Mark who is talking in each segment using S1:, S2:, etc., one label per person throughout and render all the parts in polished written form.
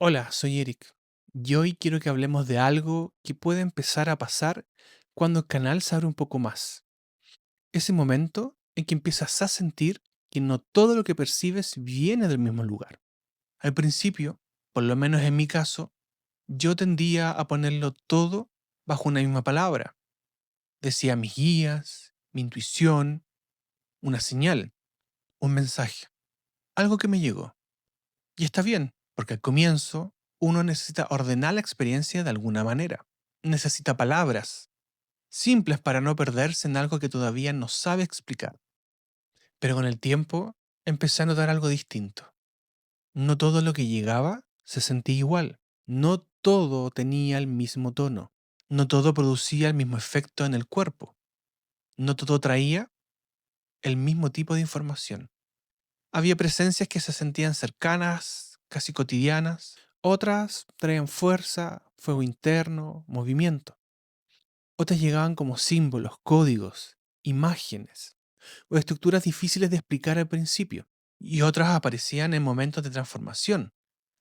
S1: Hola, soy Eric. Y hoy quiero que hablemos de algo que puede empezar a pasar cuando el canal se abre un poco más. Ese momento en que empiezas a sentir que no todo lo que percibes viene del mismo lugar. Al principio, por lo menos en mi caso, yo tendía a ponerlo todo bajo una misma palabra. Decía mis guías, mi intuición, una señal, un mensaje, algo que me llegó. Y está bien, porque al comienzo uno necesita ordenar la experiencia de alguna manera. Necesita palabras simples para no perderse en algo que todavía no sabe explicar. Pero con el tiempo empecé a notar algo distinto. No todo lo que llegaba se sentía igual. No todo tenía el mismo tono. No todo producía el mismo efecto en el cuerpo. No todo traía el mismo tipo de información. Había presencias que se sentían cercanas, casi cotidianas. Otras traían fuerza, fuego interno, movimiento. Otras llegaban como símbolos, códigos, imágenes o estructuras difíciles de explicar al principio. Y otras aparecían en momentos de transformación,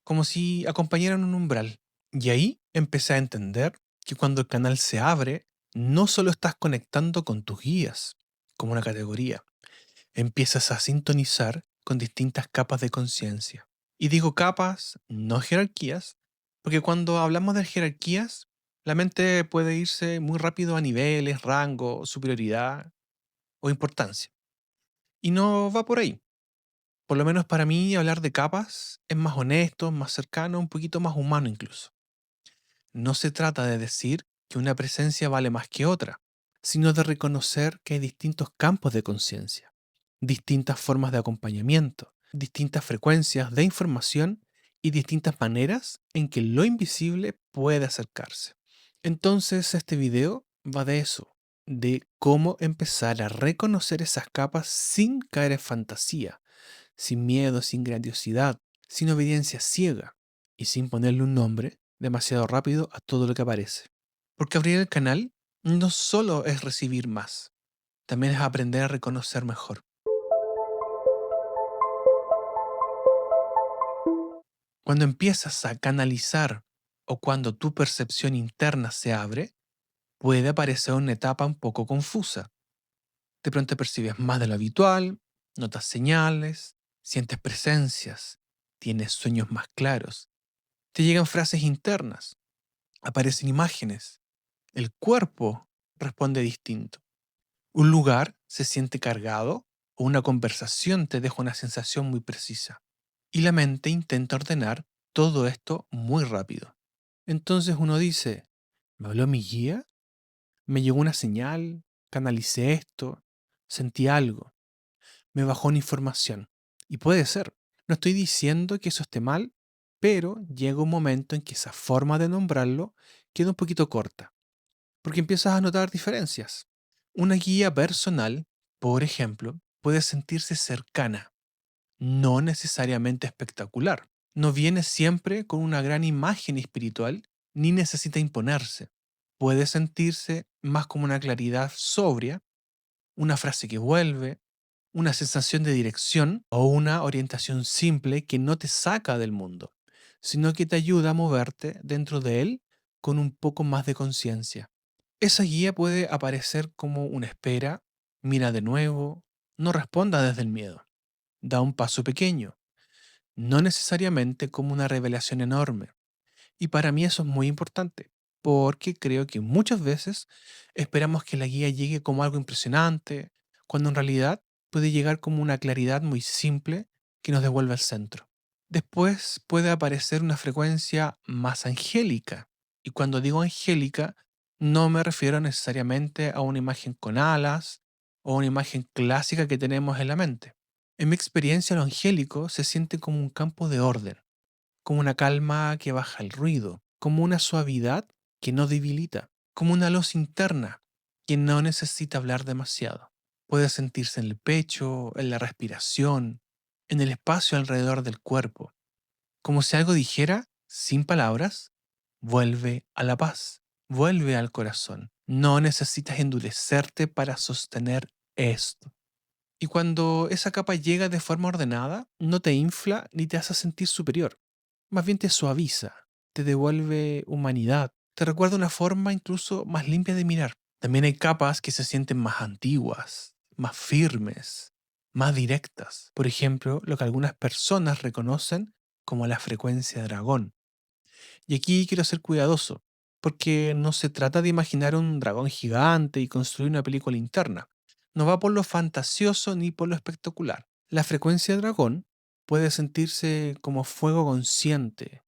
S1: como si acompañaran un umbral. Y ahí empecé a entender que cuando el canal se abre, no solo estás conectando con tus guías, como una categoría, empiezas a sintonizar con distintas capas de conciencia. Y digo capas, no jerarquías, porque cuando hablamos de jerarquías, la mente puede irse muy rápido a niveles, rango, superioridad o importancia. Y no va por ahí. Por lo menos para mí hablar de capas es más honesto, más cercano, un poquito más humano incluso. No se trata de decir que una presencia vale más que otra, sino de reconocer que hay distintos campos de conciencia, distintas formas de acompañamiento, distintas frecuencias de información y distintas maneras en que lo invisible puede acercarse. Entonces este video va de eso, de cómo empezar a reconocer esas capas sin caer en fantasía, sin miedo, sin grandiosidad, sin obediencia ciega y sin ponerle un nombre demasiado rápido a todo lo que aparece. Porque abrir el canal no solo es recibir más, también es aprender a reconocer mejor. Cuando empiezas a canalizar o cuando tu percepción interna se abre, puede aparecer una etapa un poco confusa. De pronto percibes más de lo habitual, notas señales, sientes presencias, tienes sueños más claros, te llegan frases internas, aparecen imágenes, el cuerpo responde distinto. Un lugar se siente cargado o una conversación te deja una sensación muy precisa. Y la mente intenta ordenar todo esto muy rápido. Entonces uno dice, ¿me habló mi guía? ¿Me llegó una señal? ¿Canalicé esto? ¿Sentí algo? ¿Me bajó una información? Y puede ser. No estoy diciendo que eso esté mal, pero llega un momento en que esa forma de nombrarlo queda un poquito corta, porque empiezas a notar diferencias. Una guía personal, por ejemplo, puede sentirse cercana, no necesariamente espectacular. No viene siempre con una gran imagen espiritual ni necesita imponerse. Puede sentirse más como una claridad sobria, una frase que vuelve, una sensación de dirección o una orientación simple que no te saca del mundo, sino que te ayuda a moverte dentro de él con un poco más de conciencia. Esa guía puede aparecer como una espera, mira de nuevo, no responda desde el miedo, da un paso pequeño, no necesariamente como una revelación enorme. Y para mí eso es muy importante, porque creo que muchas veces esperamos que la guía llegue como algo impresionante, cuando en realidad puede llegar como una claridad muy simple que nos devuelve al centro. Después puede aparecer una frecuencia más angélica. Y cuando digo angélica, no me refiero necesariamente a una imagen con alas o una imagen clásica que tenemos en la mente. En mi experiencia, lo angélico se siente como un campo de orden, como una calma que baja el ruido, como una suavidad que no debilita, como una luz interna que no necesita hablar demasiado. Puede sentirse en el pecho, en la respiración, en el espacio alrededor del cuerpo, como si algo dijera, sin palabras, vuelve a la paz, vuelve al corazón. No necesitas endurecerte para sostener esto. Y cuando esa capa llega de forma ordenada, no te infla ni te hace sentir superior. más bien te suaviza, te devuelve humanidad, te recuerda una forma incluso más limpia de mirar. También hay capas que se sienten más antiguas, más firmes, más directas. Por ejemplo, lo que algunas personas reconocen como la frecuencia dragón. Y aquí quiero ser cuidadoso, porque no se trata de imaginar un dragón gigante y construir una película interna. No va por lo fantasioso ni por lo espectacular. La frecuencia dragón puede sentirse como fuego consciente,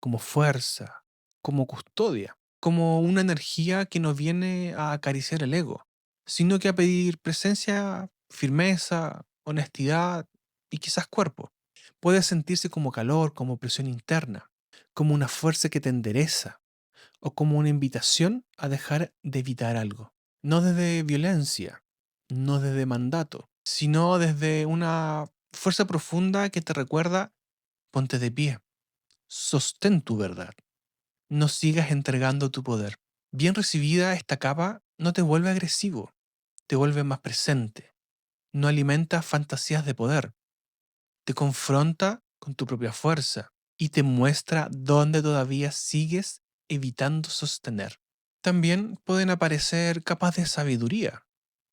S1: como fuerza, como custodia, como una energía que no viene a acariciar el ego, sino que a pedir presencia, firmeza, honestidad y quizás cuerpo. Puede sentirse como calor, como presión interna, como una fuerza que te endereza o como una invitación a dejar de evitar algo. No desde violencia, no desde mandato, sino desde una fuerza profunda que te recuerda: ponte de pie, sostén tu verdad, no sigas entregando tu poder. Bien recibida, esta capa no te vuelve agresivo, te vuelve más presente, no alimenta fantasías de poder, te confronta con tu propia fuerza y te muestra dónde todavía sigues evitando sostener. También pueden aparecer capas de sabiduría,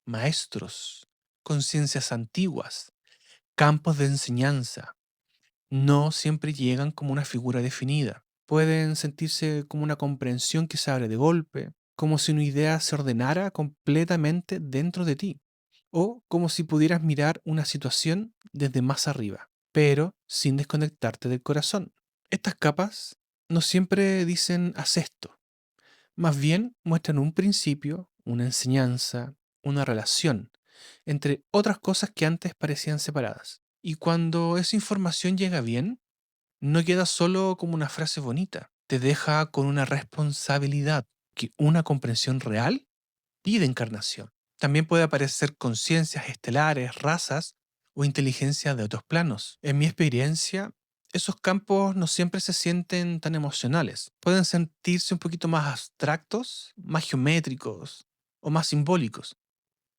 S1: maestros, conciencias antiguas, campos de enseñanza. No siempre llegan como una figura definida. Pueden sentirse como una comprensión que se abre de golpe, como si una idea se ordenara completamente dentro de ti, o como si pudieras mirar una situación desde más arriba, pero sin desconectarte del corazón. Estas capas no siempre dicen haz esto, más bien muestran un principio, una enseñanza, una relación, entre otras cosas que antes parecían separadas. Y cuando esa información llega bien, no queda solo como una frase bonita, te deja con una responsabilidad que una comprensión real pide encarnación. También puede aparecer conciencias estelares, razas o inteligencia de otros planos. En mi experiencia, esos campos no siempre se sienten tan emocionales. Pueden sentirse un poquito más abstractos, más geométricos o más simbólicos,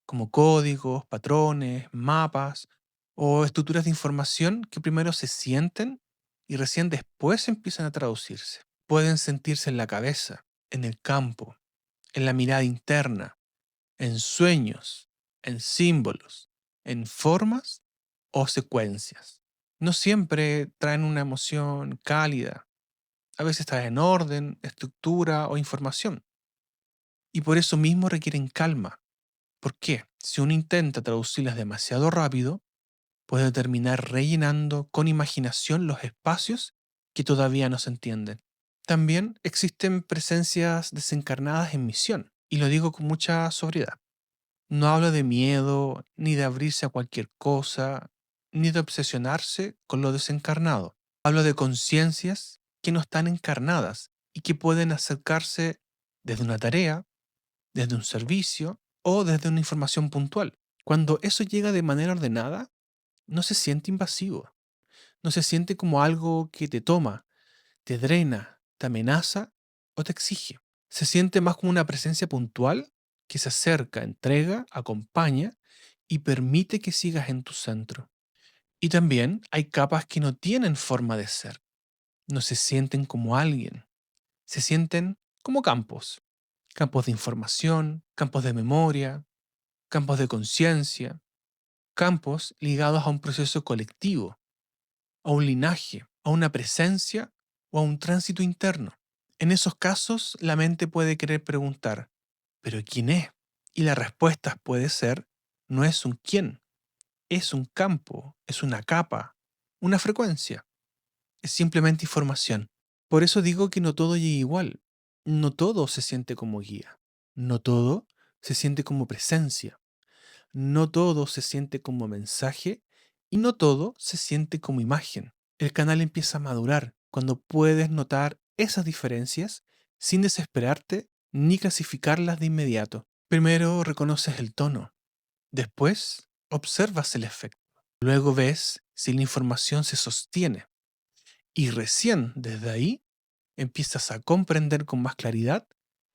S1: como códigos, patrones, mapas o estructuras de información que primero se sienten y recién después empiezan a traducirse. Pueden sentirse en la cabeza, en el campo, en la mirada interna, en sueños, en símbolos, en formas o secuencias. No siempre traen una emoción cálida, a veces traen orden, estructura o información, y por eso mismo requieren calma. ¿Por qué? Si uno intenta traducirlas demasiado rápido, puede terminar rellenando con imaginación los espacios que todavía no se entienden. También existen presencias desencarnadas en misión, y lo digo con mucha sobriedad. No hablo de miedo, ni de abrirse a cualquier cosa, ni de obsesionarse con lo desencarnado. Hablo de conciencias que no están encarnadas y que pueden acercarse desde una tarea, desde un servicio o desde una información puntual. Cuando eso llega de manera ordenada, no se siente invasivo, no se siente como algo que te toma, te drena, te amenaza o te exige. Se siente más como una presencia puntual que se acerca, entrega, acompaña y permite que sigas en tu centro. Y también hay capas que no tienen forma de ser, no se sienten como alguien, se sienten como campos, campos de información, campos de memoria, campos de conciencia, campos ligados a un proceso colectivo, a un linaje, a una presencia o a un tránsito interno. En esos casos, la mente puede querer preguntar, ¿pero quién es? Y la respuesta puede ser, no es un quién, es un campo, es una capa, una frecuencia, es simplemente información. Por eso digo que no todo llega igual, no todo se siente como guía, no todo se siente como presencia, no todo se siente como mensaje y no todo se siente como imagen. El canal empieza a madurar cuando puedes notar esas diferencias sin desesperarte ni clasificarlas de inmediato. Primero reconoces el tono, después observas el efecto, luego ves si la información se sostiene y recién desde ahí empiezas a comprender con más claridad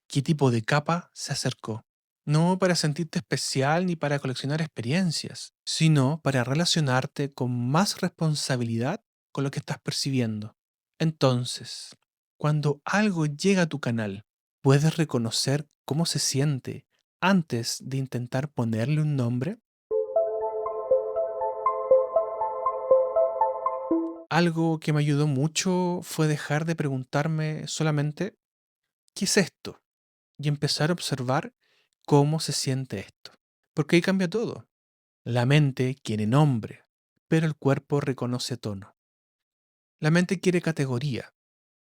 S1: qué tipo de capa se acercó. No para sentirte especial ni para coleccionar experiencias, sino para relacionarte con más responsabilidad con lo que estás percibiendo. Entonces, cuando algo llega a tu canal, ¿puedes reconocer cómo se siente antes de intentar ponerle un nombre? Algo que me ayudó mucho fue dejar de preguntarme solamente ¿qué es esto? Y empezar a observar cómo se siente esto. Porque ahí cambia todo. La mente quiere nombre, pero el cuerpo reconoce tono. La mente quiere categoría,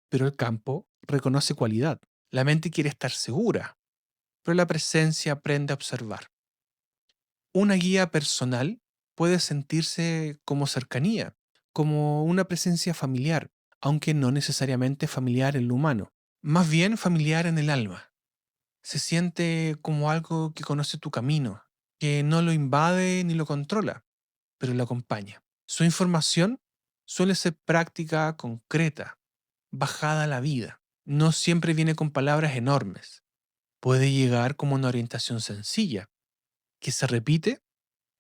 S1: pero el campo reconoce cualidad. La mente quiere estar segura, pero la presencia aprende a observar. Una guía personal puede sentirse como cercanía, como una presencia familiar, aunque no necesariamente familiar en lo humano, más bien familiar en el alma. Se siente como algo que conoce tu camino, que no lo invade ni lo controla, pero lo acompaña. Su información suele ser práctica, concreta, bajada a la vida. No siempre viene con palabras enormes. Puede llegar como una orientación sencilla, que se repite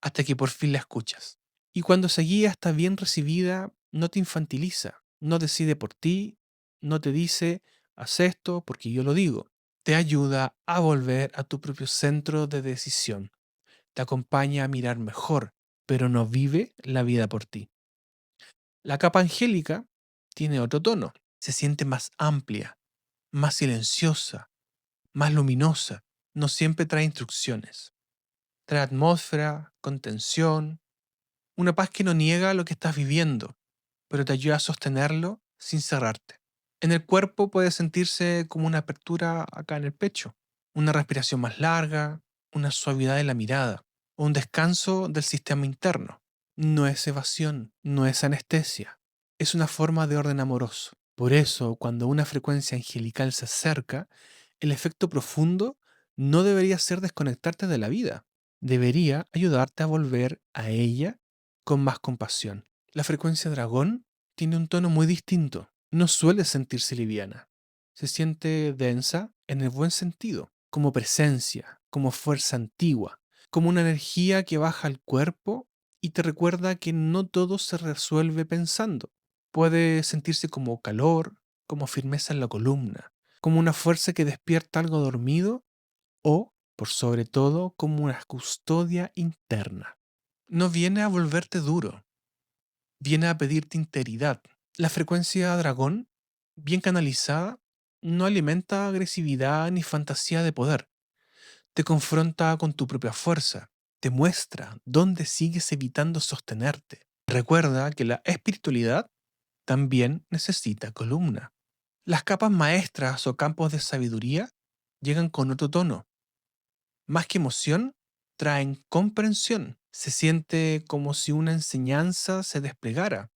S1: hasta que por fin la escuchas. Y cuando esa guía está bien recibida, no te infantiliza, no decide por ti, no te dice, haz esto porque yo lo digo. Te ayuda a volver a tu propio centro de decisión. Te acompaña a mirar mejor, pero no vive la vida por ti. La capa angélica tiene otro tono. Se siente más amplia, más silenciosa, más luminosa. No siempre trae instrucciones. Trae atmósfera, contención, una paz que no niega lo que estás viviendo, pero te ayuda a sostenerlo sin cerrarte. En el cuerpo puede sentirse como una apertura acá en el pecho, una respiración más larga, una suavidad en la mirada, o un descanso del sistema interno. No es evasión, no es anestesia, es una forma de orden amoroso. Por eso, cuando una frecuencia angelical se acerca, el efecto profundo no debería ser desconectarte de la vida, debería ayudarte a volver a ella con más compasión. La frecuencia dragón tiene un tono muy distinto. No suele sentirse liviana. Se siente densa en el buen sentido, como presencia, como fuerza antigua, como una energía que baja al cuerpo y te recuerda que no todo se resuelve pensando. Puede sentirse como calor, como firmeza en la columna, como una fuerza que despierta algo dormido o, por sobre todo, como una custodia interna. No viene a volverte duro, viene a pedirte integridad. La frecuencia dragón, bien canalizada, no alimenta agresividad ni fantasía de poder. Te confronta con tu propia fuerza. Te muestra dónde sigues evitando sostenerte. Recuerda que la espiritualidad también necesita columna. Las capas maestras o campos de sabiduría llegan con otro tono. Más que emoción, traen comprensión. Se siente como si una enseñanza se desplegara,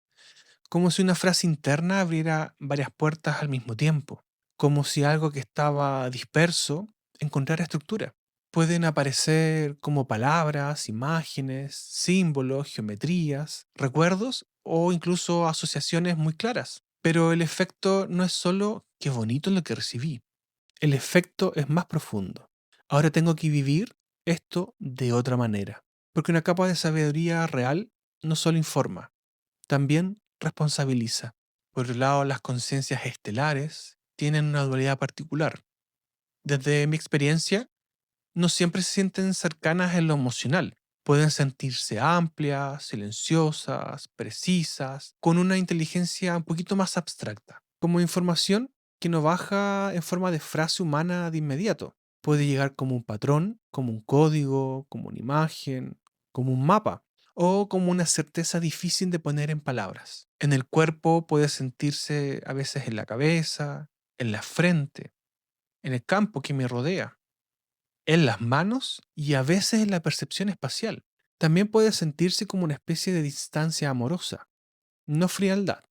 S1: como si una frase interna abriera varias puertas al mismo tiempo, como si algo que estaba disperso encontrara estructura. Pueden aparecer como palabras, imágenes, símbolos, geometrías, recuerdos o incluso asociaciones muy claras. Pero el efecto no es solo qué bonito lo que recibí. El efecto es más profundo. Ahora tengo que vivir esto de otra manera. Porque una capa de sabiduría real no solo informa, también responsabiliza. Por otro lado, las conciencias estelares tienen una dualidad particular. Desde mi experiencia, no siempre se sienten cercanas en lo emocional. Pueden sentirse amplias, silenciosas, precisas, con una inteligencia un poquito más abstracta, como información que no baja en forma de frase humana de inmediato. Puede llegar como un patrón, como un código, como una imagen, como un mapa, o como una certeza difícil de poner en palabras. En el cuerpo puede sentirse a veces en la cabeza, en la frente, en el campo que me rodea, en las manos y a veces en la percepción espacial. También puede sentirse como una especie de distancia amorosa, no frialdad,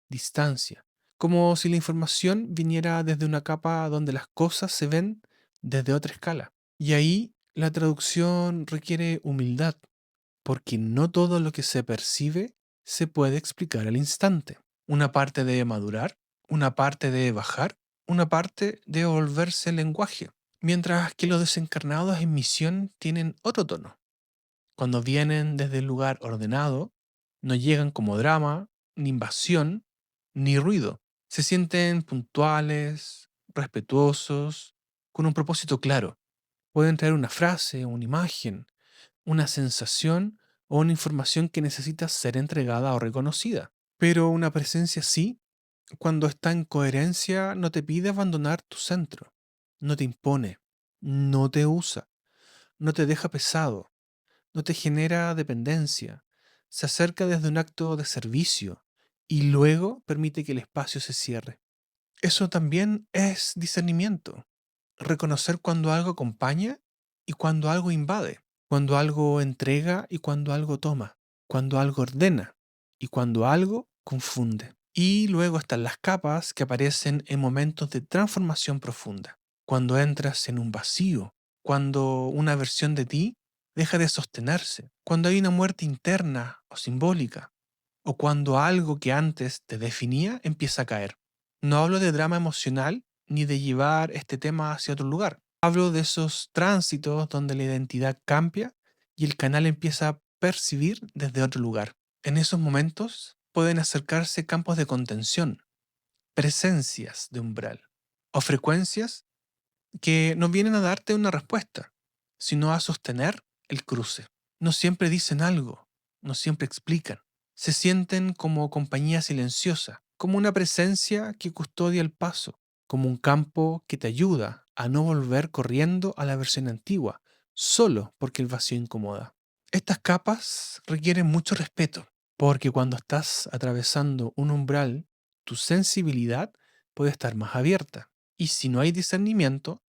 S1: distancia, como si la información viniera desde una capa donde las cosas se ven desde otra escala. Y ahí la traducción requiere humildad, porque no todo lo que se percibe se puede explicar al instante. Una parte debe madurar, una parte debe bajar, una parte debe volverse lenguaje, mientras que los desencarnados en misión tienen otro tono. Cuando vienen desde el lugar ordenado, no llegan como drama, ni invasión, ni ruido. Se sienten puntuales, respetuosos, con un propósito claro. Pueden traer una frase, una imagen, una sensación o una información que necesita ser entregada o reconocida. Pero una presencia sí, cuando está en coherencia, no te pide abandonar tu centro, no te impone, no te usa, no te deja pesado, no te genera dependencia, se acerca desde un acto de servicio y luego permite que el espacio se cierre. Eso también es discernimiento, reconocer cuando algo acompaña y cuando algo invade, cuando algo entrega y cuando algo toma, cuando algo ordena y cuando algo confunde. Y luego están las capas que aparecen en momentos de transformación profunda, cuando entras en un vacío, cuando una versión de ti deja de sostenerse, cuando hay una muerte interna o simbólica, o cuando algo que antes te definía empieza a caer. No hablo de drama emocional ni de llevar este tema hacia otro lugar. Hablo de esos tránsitos donde la identidad cambia y el canal empieza a percibir desde otro lugar. En esos momentos pueden acercarse campos de contención, presencias de umbral o frecuencias que no vienen a darte una respuesta, sino a sostener el cruce. No siempre dicen algo, no siempre explican. Se sienten como compañía silenciosa, como una presencia que custodia el paso, como un campo que te ayuda a no volver corriendo a la versión antigua, solo porque el vacío incomoda. Estas capas requieren mucho respeto, porque cuando estás atravesando un umbral, tu sensibilidad puede estar más abierta. Y si no hay discernimiento,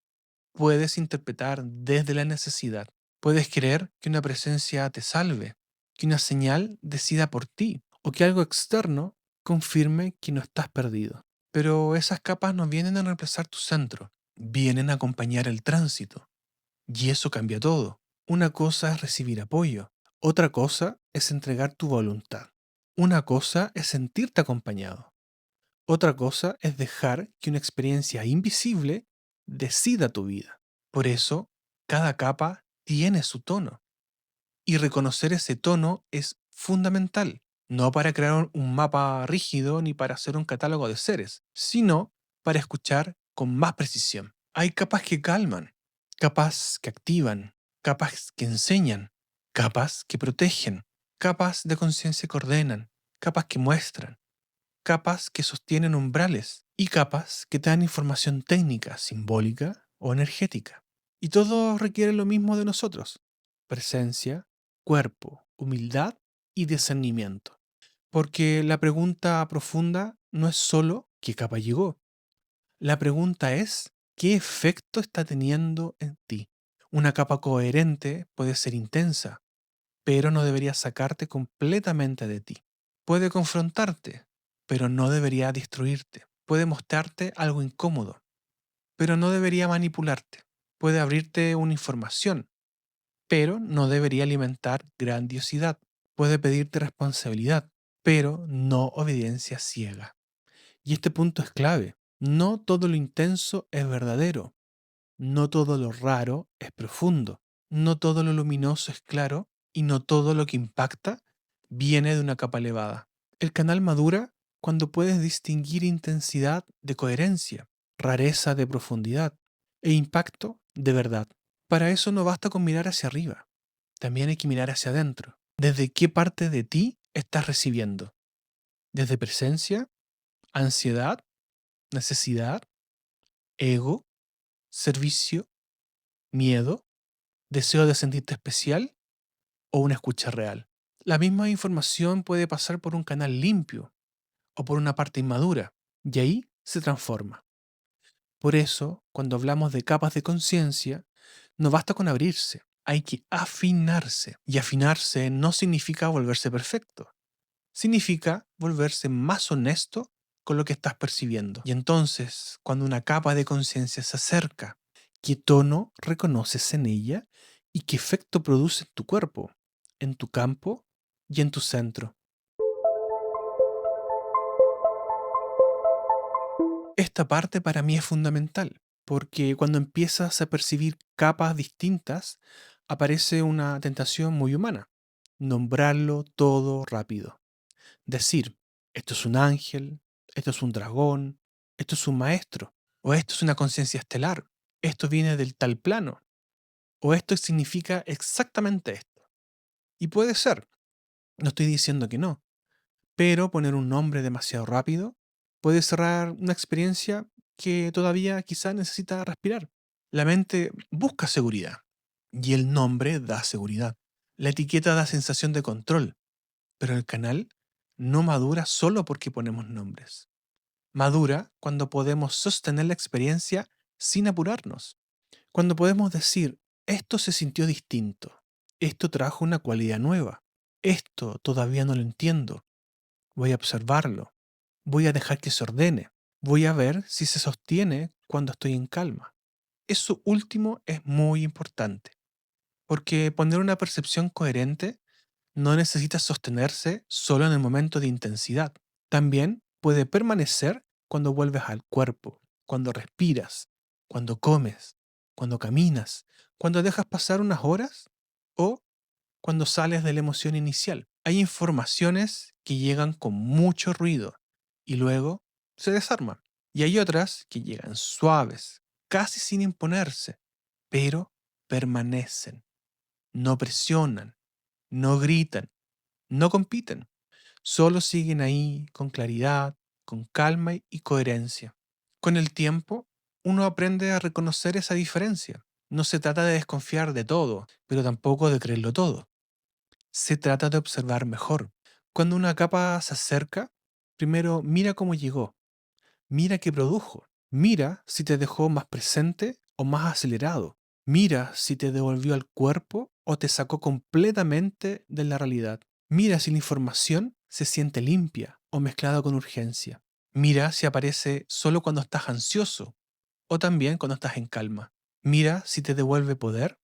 S1: puedes interpretar desde la necesidad. Puedes creer que una presencia te salve, que una señal decida por ti, o que algo externo confirme que no estás perdido. Pero esas capas no vienen a reemplazar tu centro, vienen a acompañar el tránsito. Y eso cambia todo. Una cosa es recibir apoyo, otra cosa es entregar tu voluntad. Una cosa es sentirte acompañado. Otra cosa es dejar que una experiencia invisible decida tu vida. Por eso, cada capa tiene su tono. Y reconocer ese tono es fundamental, no para crear un mapa rígido ni para hacer un catálogo de seres, sino para escuchar con más precisión. Hay capas que calman, capas que activan, capas que enseñan, capas que protegen, capas de conciencia que ordenan, capas que muestran, capas que sostienen umbrales y capas que te dan información técnica, simbólica o energética. Y todo requiere lo mismo de nosotros: presencia, cuerpo, humildad y discernimiento. Porque la pregunta profunda no es solo qué capa llegó. La pregunta es qué efecto está teniendo en ti. Una capa coherente puede ser intensa, pero no debería sacarte completamente de ti. Puede confrontarte, pero no debería destruirte. Puede mostrarte algo incómodo, pero no debería manipularte. Puede abrirte una información, pero no debería alimentar grandiosidad. Puede pedirte responsabilidad, pero no obediencia ciega. Y este punto es clave. No todo lo intenso es verdadero. No todo lo raro es profundo. No todo lo luminoso es claro y no todo lo que impacta viene de una capa elevada. El canal madura cuando puedes distinguir intensidad de coherencia, rareza de profundidad e impacto de verdad. Para eso no basta con mirar hacia arriba, también hay que mirar hacia adentro. ¿Desde qué parte de ti estás recibiendo? ¿Desde presencia, ansiedad, necesidad, ego, servicio, miedo, deseo de sentirte especial o una escucha real? La misma información puede pasar por un canal limpio o por una parte inmadura, y ahí se transforma. Por eso, cuando hablamos de capas de conciencia, no basta con abrirse, hay que afinarse. Y afinarse no significa volverse perfecto, significa volverse más honesto con lo que estás percibiendo. Y entonces, cuando una capa de conciencia se acerca, ¿qué tono reconoces en ella y qué efecto produce en tu cuerpo, en tu campo y en tu centro? Esta parte para mí es fundamental, porque cuando empiezas a percibir capas distintas, aparece una tentación muy humana: nombrarlo todo rápido. Decir, esto es un ángel, esto es un dragón, esto es un maestro, o esto es una conciencia estelar, esto viene del tal plano, o esto significa exactamente esto. Y puede ser, no estoy diciendo que no, pero poner un nombre demasiado rápido puede cerrar una experiencia que todavía quizá necesita respirar. La mente busca seguridad y el nombre da seguridad. La etiqueta da sensación de control, pero el canal no madura solo porque ponemos nombres. Madura cuando podemos sostener la experiencia sin apurarnos. Cuando podemos decir, esto se sintió distinto, esto trajo una cualidad nueva, esto todavía no lo entiendo, voy a observarlo, voy a dejar que se ordene, voy a ver si se sostiene cuando estoy en calma. Eso último es muy importante, porque poner una percepción coherente no necesita sostenerse solo en el momento de intensidad. También puede permanecer cuando vuelves al cuerpo, cuando respiras, cuando comes, cuando caminas, cuando dejas pasar unas horas o cuando sales de la emoción inicial. Hay informaciones que llegan con mucho ruido y luego se desarman. Y hay otras que llegan suaves, casi sin imponerse, pero permanecen, no presionan, no gritan, no compiten, solo siguen ahí con claridad, con calma y coherencia. Con el tiempo, uno aprende a reconocer esa diferencia. No se trata de desconfiar de todo, pero tampoco de creerlo todo. Se trata de observar mejor. Cuando una capa se acerca, primero mira cómo llegó, mira qué produjo, mira si te dejó más presente o más acelerado, mira si te devolvió al cuerpo o te sacó completamente de la realidad, mira si la información se siente limpia o mezclada con urgencia, mira si aparece solo cuando estás ansioso o también cuando estás en calma, mira si te devuelve poder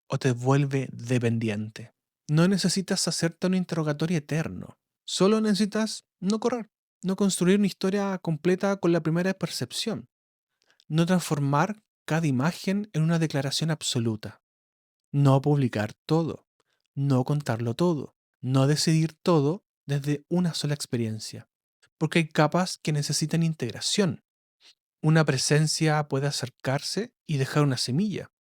S1: o te vuelve dependiente. No necesitas hacerte un interrogatorio eterno. Solo necesitas no correr, no construir una historia completa con la primera percepción, no transformar cada imagen en una declaración absoluta, no publicar todo, no contarlo todo, no decidir todo desde una sola experiencia, porque hay capas que necesitan integración. Una presencia puede acercarse y dejar una semilla,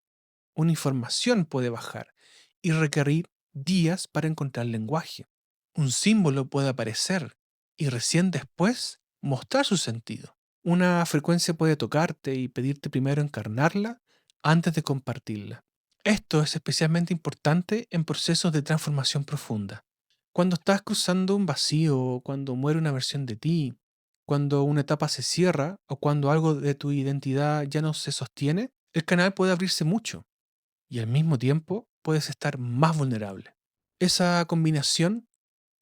S1: una información puede bajar y requerir días para encontrar lenguaje. Un símbolo puede aparecer y recién después mostrar su sentido. Una frecuencia puede tocarte y pedirte primero encarnarla antes de compartirla. Esto es especialmente importante en procesos de transformación profunda. Cuando estás cruzando un vacío, cuando muere una versión de ti, cuando una etapa se cierra o cuando algo de tu identidad ya no se sostiene, el canal puede abrirse mucho y al mismo tiempo puedes estar más vulnerable. Esa combinación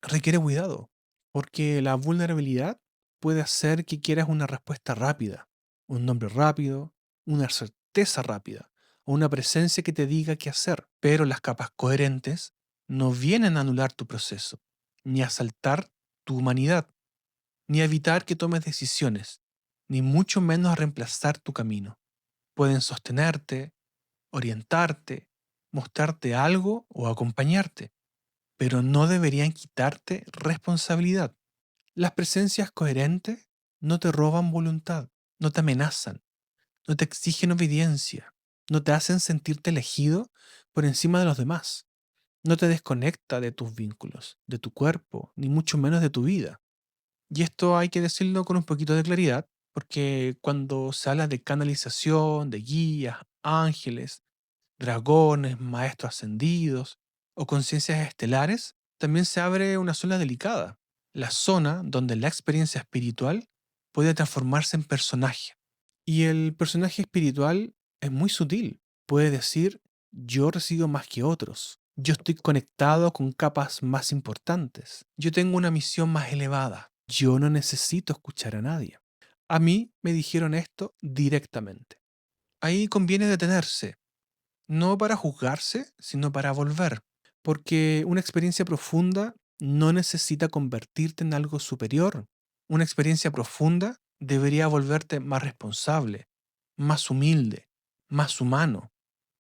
S1: requiere cuidado, porque la vulnerabilidad puede hacer que quieras una respuesta rápida, un nombre rápido, una certeza rápida, o una presencia que te diga qué hacer, pero las capas coherentes no vienen a anular tu proceso, ni a saltar tu humanidad, ni a evitar que tomes decisiones, ni mucho menos a reemplazar tu camino. Pueden sostenerte, orientarte, mostrarte algo o acompañarte, pero no deberían quitarte responsabilidad. Las presencias coherentes no te roban voluntad, no te amenazan, no te exigen obediencia, no te hacen sentirte elegido por encima de los demás, no te desconecta de tus vínculos, de tu cuerpo, ni mucho menos de tu vida. Y esto hay que decirlo con un poquito de claridad, porque cuando se habla de canalización, de guías, ángeles, dragones, maestros ascendidos o conciencias estelares, también se abre una zona delicada, la zona donde la experiencia espiritual puede transformarse en personaje. Y el personaje espiritual es muy sutil. Puede decir, yo recibo más que otros. Yo estoy conectado con capas más importantes. Yo tengo una misión más elevada. Yo no necesito escuchar a nadie. A mí me dijeron esto directamente. Ahí conviene detenerse, no para juzgarse, sino para volver, porque una experiencia profunda no necesita convertirte en algo superior. Una experiencia profunda debería volverte más responsable, más humilde, más humano,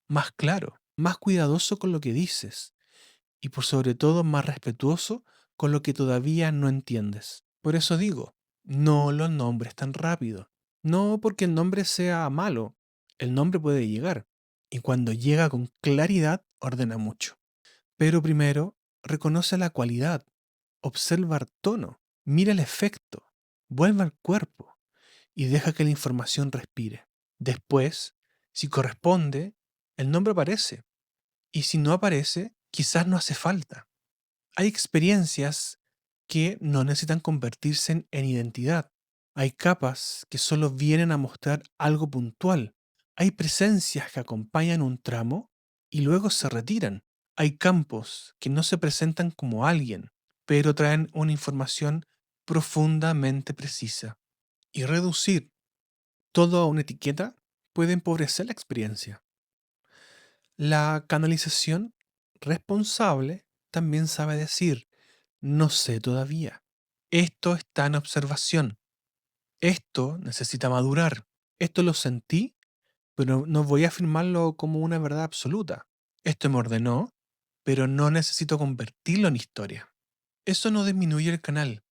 S1: más claro, más cuidadoso con lo que dices y por sobre todo más respetuoso con lo que todavía no entiendes. Por eso digo, No lo nombres tan rápido. No porque el nombre sea malo, el nombre puede llegar. Y cuando llega con claridad, ordena mucho. Pero primero, reconoce la cualidad, observa el tono, mira el efecto, vuelve al cuerpo y deja que la información respire. Después, si corresponde, el nombre aparece. Y si no aparece, quizás no hace falta. Hay experiencias que no necesitan convertirse en identidad. Hay capas que solo vienen a mostrar algo puntual. Hay presencias que acompañan un tramo y luego se retiran. Hay campos que no se presentan como alguien, pero traen una información profundamente precisa. Y reducir todo a una etiqueta puede empobrecer la experiencia. La canalización responsable también sabe decir: no sé todavía. Esto está en observación. Esto necesita madurar. Esto lo sentí, pero no voy a afirmarlo como una verdad absoluta. Esto me ordenó, pero no necesito convertirlo en historia. Eso no disminuye el canal,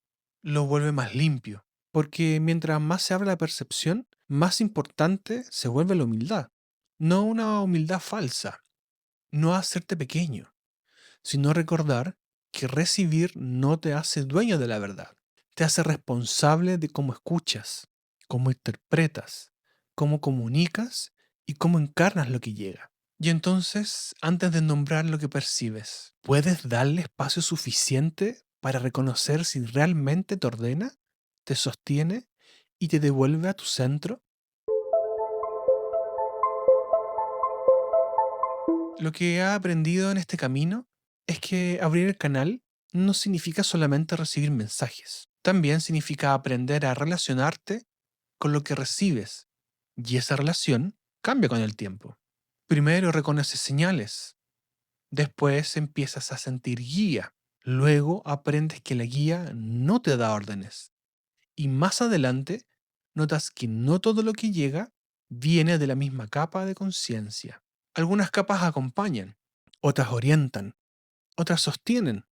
S1: lo vuelve más limpio, porque mientras más se abre la percepción, más importante se vuelve la humildad. No una humildad falsa, no hacerte pequeño, sino recordar que recibir no te hace dueño de la verdad, te hace responsable de cómo escuchas, cómo interpretas, cómo comunicas y cómo encarnas lo que llega. Y entonces, antes de nombrar lo que percibes, ¿puedes darle espacio suficiente para reconocer si realmente te ordena, te sostiene y te devuelve a tu centro? Lo que he aprendido en este camino es que abrir el canal no significa solamente recibir mensajes. También significa aprender a relacionarte con lo que recibes. Y esa relación cambia con el tiempo. Primero reconoces señales, después empiezas a sentir guía, luego aprendes que la guía no te da órdenes. Y más adelante notas que no todo lo que llega viene de la misma capa de conciencia. Algunas capas acompañan, otras orientan, otras sostienen,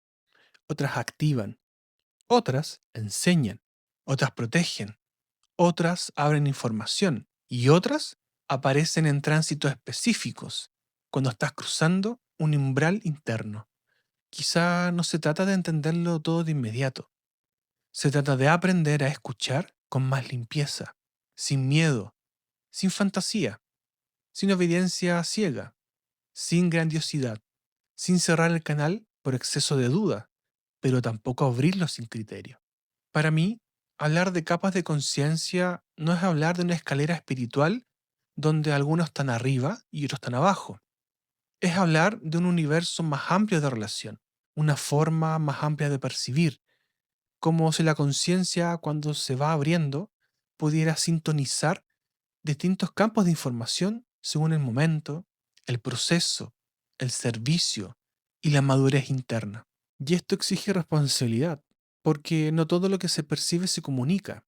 S1: otras activan, otras enseñan, otras protegen, otras abren información y otras aparecen en tránsitos específicos cuando estás cruzando un umbral interno. Quizá no se trata de entenderlo todo de inmediato, se trata de aprender a escuchar con más limpieza, sin miedo, sin fantasía, sin obediencia ciega, sin grandiosidad, sin cerrar el canal por exceso de duda, pero tampoco abrirlo sin criterio. Para mí, hablar de capas de conciencia no es hablar de una escalera espiritual donde algunos están arriba y otros están abajo. Es hablar de un universo más amplio de relación, una forma más amplia de percibir, como si la conciencia, cuando se va abriendo, pudiera sintonizar distintos campos de información según el momento, el proceso, el servicio y la madurez interna. Y esto exige responsabilidad, porque no todo lo que se percibe se comunica,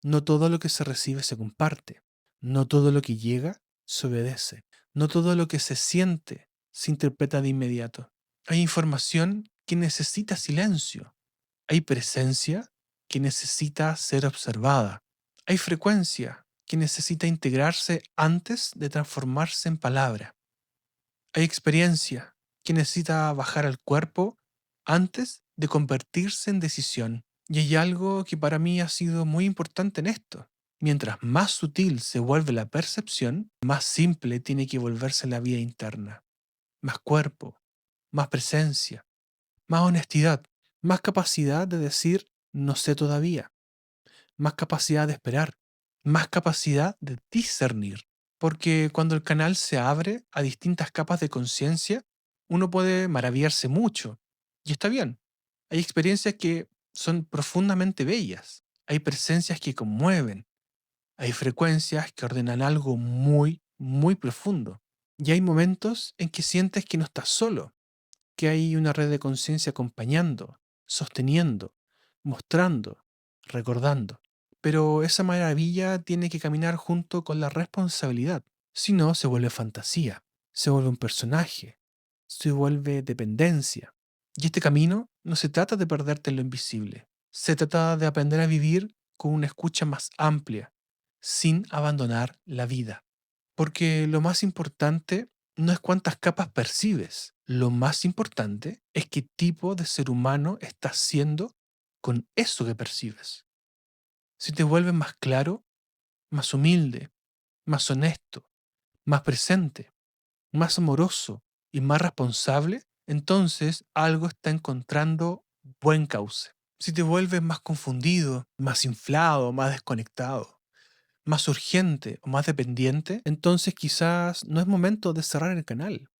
S1: no todo lo que se recibe se comparte, no todo lo que llega se obedece, no todo lo que se siente se interpreta de inmediato. Hay información que necesita silencio, hay presencia que necesita ser observada, hay frecuencia que necesita integrarse antes de transformarse en palabra. Hay experiencia que necesita bajar al cuerpo antes de convertirse en decisión. Y hay algo que para mí ha sido muy importante en esto. Mientras más sutil se vuelve la percepción, más simple tiene que volverse la vida interna. Más cuerpo, más presencia, más honestidad, más capacidad de decir no sé todavía, más capacidad de esperar, más capacidad de discernir. Porque cuando el canal se abre a distintas capas de conciencia, uno puede maravillarse mucho. Y está bien. Hay experiencias que son profundamente bellas. Hay presencias que conmueven. Hay frecuencias que ordenan algo muy, muy profundo. Y hay momentos en que sientes que no estás solo, que hay una red de conciencia acompañando, sosteniendo, mostrando, recordando. Pero esa maravilla tiene que caminar junto con la responsabilidad. Si no, se vuelve fantasía, se vuelve un personaje, se vuelve dependencia. Y este camino no se trata de perderte en lo invisible. Se trata de aprender a vivir con una escucha más amplia, sin abandonar la vida. Porque lo más importante no es cuántas capas percibes, lo más importante es qué tipo de ser humano estás siendo con eso que percibes. Si te vuelves más claro, más humilde, más honesto, más presente, más amoroso y más responsable, entonces algo está encontrando buen cauce. Si te vuelves más confundido, más inflado, más desconectado, más urgente o más dependiente, entonces quizás no es momento de cerrar el canal,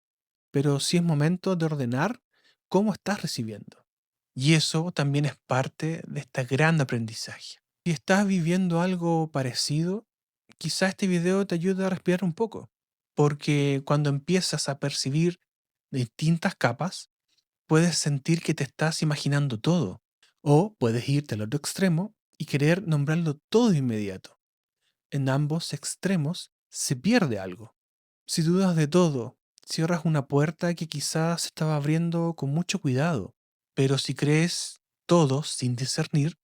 S1: pero sí es momento de ordenar cómo estás recibiendo. Y eso también es parte de este gran aprendizaje. Si estás viviendo algo parecido, quizás este video te ayude a respirar un poco, porque cuando empiezas a percibir distintas capas, puedes sentir que te estás imaginando todo, o puedes irte al otro extremo y querer nombrarlo todo de inmediato. En ambos extremos se pierde algo. Si dudas de todo, cierras una puerta que quizás se estaba abriendo con mucho cuidado, pero si crees todo sin discernir,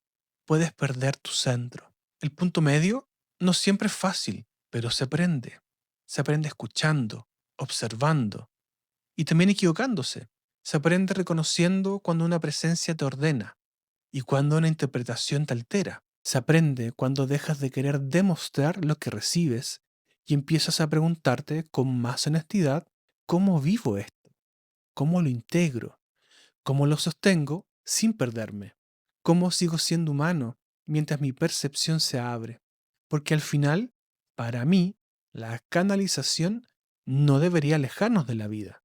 S1: puedes perder tu centro. El punto medio no siempre es fácil, pero se aprende. Se aprende escuchando, observando y también equivocándose. Se aprende reconociendo cuando una presencia te ordena y cuando una interpretación te altera. Se aprende cuando dejas de querer demostrar lo que recibes y empiezas a preguntarte con más honestidad, ¿cómo vivo esto? ¿Cómo lo integro? ¿Cómo lo sostengo sin perderme? ¿Cómo sigo siendo humano mientras mi percepción se abre? Porque al final, para mí, la canalización no debería alejarnos de la vida.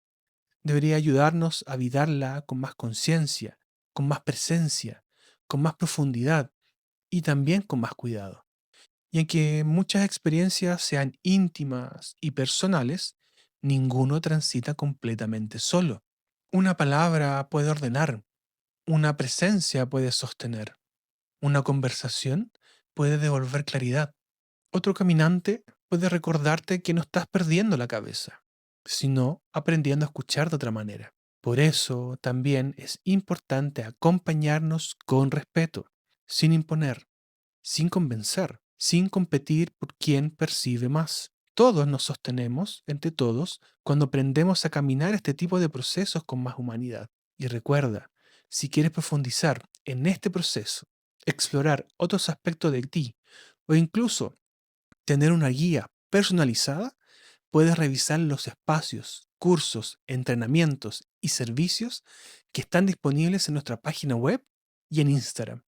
S1: Debería ayudarnos a habitarla con más conciencia, con más presencia, con más profundidad y también con más cuidado. Y aunque muchas experiencias sean íntimas y personales, ninguno transita completamente solo. Una palabra puede ordenar, una presencia puede sostener, una conversación puede devolver claridad. Otro caminante puede recordarte que no estás perdiendo la cabeza, sino aprendiendo a escuchar de otra manera. Por eso también es importante acompañarnos con respeto, sin imponer, sin convencer, sin competir por quién percibe más. Todos nos sostenemos, entre todos, cuando aprendemos a caminar este tipo de procesos con más humanidad. Y recuerda, si quieres profundizar en este proceso, explorar otros aspectos de ti, o incluso tener una guía personalizada, puedes revisar los espacios, cursos, entrenamientos y servicios que están disponibles en nuestra página web y en Instagram.